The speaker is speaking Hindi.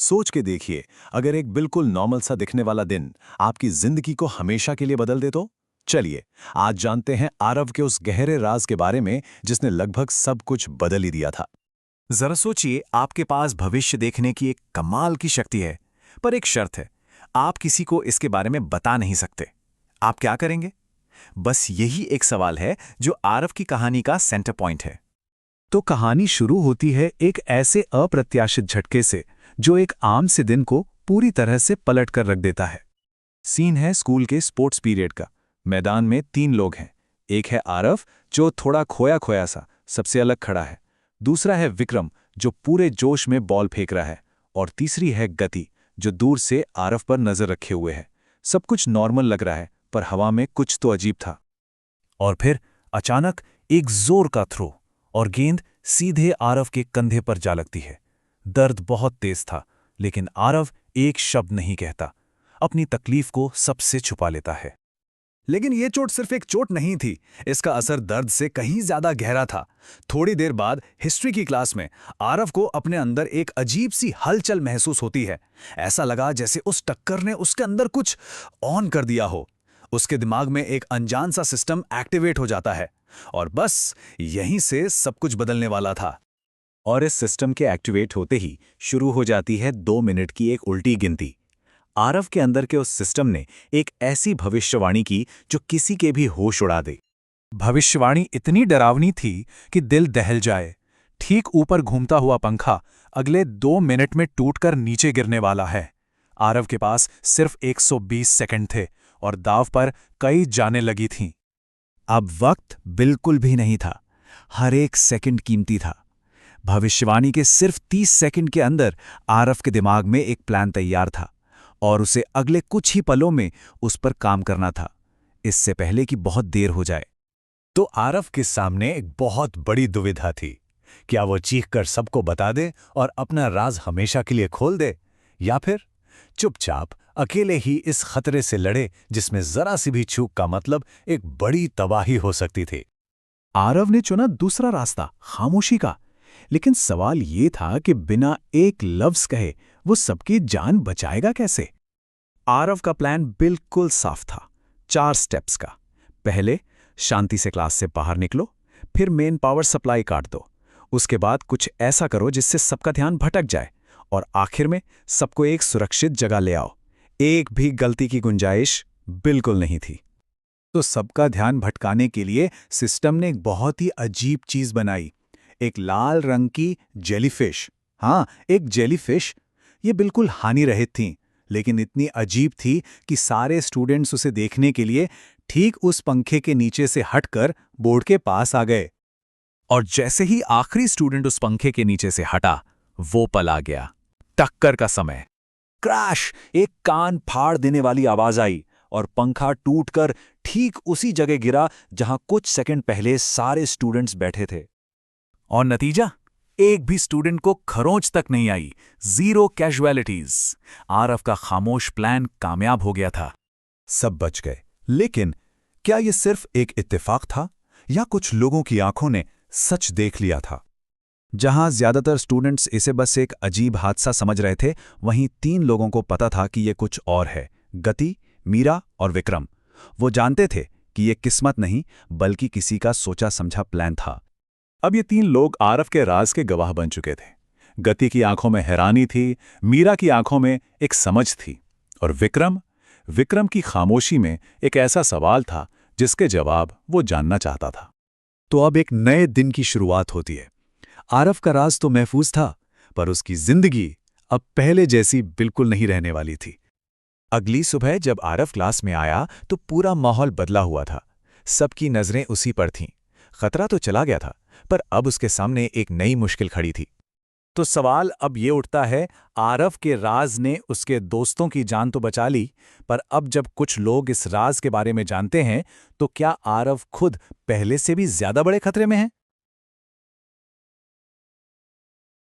सोच के देखिए, अगर एक बिल्कुल नॉर्मल सा दिखने वाला दिन आपकी जिंदगी को हमेशा के लिए बदल दे तो? चलिए, आज जानते हैं आरव के उस गहरे राज के बारे में जिसने लगभग सब कुछ बदल ही दिया था। जरा सोचिए, आपके पास भविष्य देखने की एक कमाल की शक्ति है, पर एक शर्त है। आप किसी को इसके बारे में बता नहीं सकते। आप क्या करेंगे? बस यही एक सवाल है जो आरव की कहानी का सेंटर पॉइंट है। तो कहानी शुरू होती है एक ऐसे अप्रत्याशित झटके से जो एक आम से दिन को पूरी तरह से पलट कर रख देता है। सीन है स्कूल के स्पोर्ट्स पीरियड का। मैदान में 3 लोग हैं। एक है आरव, जो थोड़ा खोया खोया सा सबसे अलग खड़ा है। दूसरा है विक्रम, जो पूरे जोश में बॉल फेंक रहा है। और तीसरी है गति, जो दूर से आरव पर नजर रखे हुए है। सब कुछ नॉर्मल लग रहा है, पर हवा में कुछ तो अजीब था। और फिर अचानक एक जोर का थ्रो, और गेंद सीधे आरव के कंधे पर जा लगती है। दर्द बहुत तेज था, लेकिन आरव एक शब्द नहीं कहता। अपनी तकलीफ को सबसे छुपा लेता है। लेकिन ये चोट सिर्फ एक चोट नहीं थी, इसका असर दर्द से कहीं ज्यादा गहरा था। थोड़ी देर बाद हिस्ट्री की क्लास में आरव को अपने अंदर एक अजीब सी हलचल महसूस होती है। ऐसा लगा जैसे उस टक्कर ने उसके अंदर कुछ ऑन कर दिया हो। उसके दिमाग में एक अनजान सा सिस्टम एक्टिवेट हो जाता है, और बस यहीं से सब कुछ बदलने वाला था। और इस सिस्टम के एक्टिवेट होते ही शुरू हो जाती है 2 मिनट की एक उल्टी गिनती। आरव के अंदर के उस सिस्टम ने एक ऐसी भविष्यवाणी की जो किसी के भी होश उड़ा दे। भविष्यवाणी इतनी डरावनी थी कि दिल दहल जाए। ठीक ऊपर घूमता हुआ पंखा अगले 2 मिनट में टूटकर नीचे गिरने वाला है। आरव के पास सिर्फ 120 सेकंड थे और दाव पर कई जानें लगी थीं। अब वक्त बिल्कुल भी नहीं था। हर एक सेकंड कीमती था। भविष्यवाणी के सिर्फ 30 सेकंड के अंदर आरव के दिमाग में एक प्लान तैयार था, और उसे अगले कुछ ही पलों में उस पर काम करना था, इससे पहले कि बहुत देर हो जाए। तो आरव के सामने एक बहुत बड़ी दुविधा थी। क्या वो चीखकर सबको बता दे और अपना राज हमेशा के लिए खोल दे, या फिर चुपचाप अकेले ही इस खतरे से लड़े जिसमें जरा सी भी चूक का मतलब एक बड़ी तबाही हो सकती थी। आरव ने चुना दूसरा रास्ता, खामोशी का। लेकिन सवाल ये था कि बिना एक लफ्ज कहे वो सबकी जान बचाएगा कैसे? आरव का प्लान बिल्कुल साफ था, 4 स्टेप्स का। पहले, शांति से क्लास से बाहर निकलो। फिर मेन पावर सप्लाई काट दो। उसके बाद कुछ ऐसा करो जिससे सबका ध्यान भटक जाए। और आखिर में सबको एक सुरक्षित जगह ले आओ। एक भी गलती की गुंजाइश बिल्कुल नहीं थी। तो सबका ध्यान भटकाने के लिए सिस्टम ने एक बहुत ही अजीब चीज बनाई। एक लाल रंग की जेलीफिश। हाँ, एक जेलीफिश। ये बिल्कुल हानिरहित थी, लेकिन इतनी अजीब थी कि सारे स्टूडेंट्स उसे देखने के लिए ठीक उस पंखे के नीचे से हटकर बोर्ड के पास आ गए। और जैसे ही आखिरी स्टूडेंट उस पंखे के नीचे से हटा, वो पल आ गया। टक्कर का समय। क्रैश! एक कान फाड़ देने वाली आवाज आई, और पंखा टूटकर ठीक उसी जगह गिरा जहां कुछ सेकंड पहले सारे स्टूडेंट्स बैठे थे। और नतीजा? एक भी स्टूडेंट को खरोंच तक नहीं आई। 0 कैजुअलिटीज। आरव का खामोश प्लान कामयाब हो गया था। सब बच गए, लेकिन क्या ये सिर्फ एक इत्तेफाक था, या कुछ लोगों की आंखों ने सच देख लिया था? जहां ज्यादातर स्टूडेंट्स इसे बस एक अजीब हादसा समझ रहे थे, वहीं 3 लोगों को पता था कि ये कुछ और है। गति, मीरा और विक्रम। वो जानते थे कि ये किस्मत नहीं, बल्कि किसी का सोचा समझा प्लान था। अब ये 3 लोग आरव के राज के गवाह बन चुके थे। गति की आंखों में हैरानी थी, मीरा की आंखों में एक समझ थी, और विक्रम की खामोशी में एक ऐसा सवाल था जिसके जवाब वो जानना चाहता था। तो अब एक नए दिन की शुरुआत होती है। आरव का राज तो महफूज था, पर उसकी जिंदगी अब पहले जैसी बिल्कुल नहीं रहने वाली थी। अगली सुबह जब आरव क्लास में आया तो पूरा माहौल बदला हुआ था। सबकी नजरें उसी पर थीं। खतरा तो चला गया था, पर अब उसके सामने एक नई मुश्किल खड़ी थी। तो सवाल अब ये उठता है, आरव के राज ने उसके दोस्तों की जान तो बचा ली, पर अब जब कुछ लोग इस राज के बारे में जानते हैं, तो क्या आरव खुद पहले से भी ज्यादा बड़े खतरे में है?